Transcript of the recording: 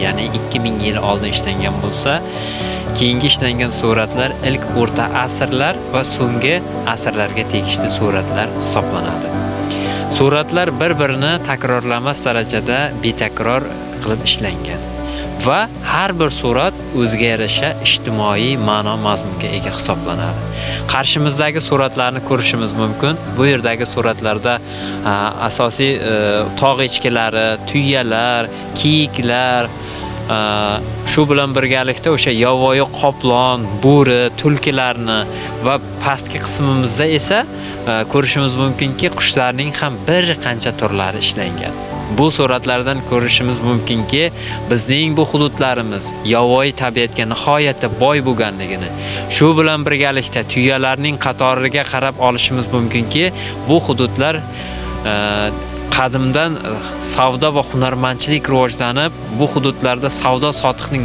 Ya'ni 2000 yil oldin ishlangan bo'lsa, keyingi ishlangan suratlar ilk o'rta asrlar va so'nggi asrlarga tegishli suratlar hisoblanadi. Suratlar bir-birini takrorlamas darajada betakror qilib ishlangan va har bir surat o'ziga yarasha ijtimoiy ma'no mazmunga ega hisoblanadi. Qarshimizdagi suratlarni ko'rishimiz mumkin. Bu yerdagi suratlarda asosiy tog' echkilari, tuyalar, kiyiklar, shu bilan birgalikda o'sha yovvoyi qoplon, bo'ri, tulkilarni va pastki qismimizda esa ko'rishimiz mumkinki, qushlarning ham bir qancha turlari ishlangan. Bu suratlardan ko'rishimiz mumkinki, bizning bu hududlarimiz yovvoyi tabiatga nihoyatda boy bo'lganligini, shu bilan birgalikda tuyalarning qatoriga qarab olishimiz mumkinki, bu hududlar qadimdan savdo va hunarmandchilik rivojlanib, bu hududlarda savdo sotiqning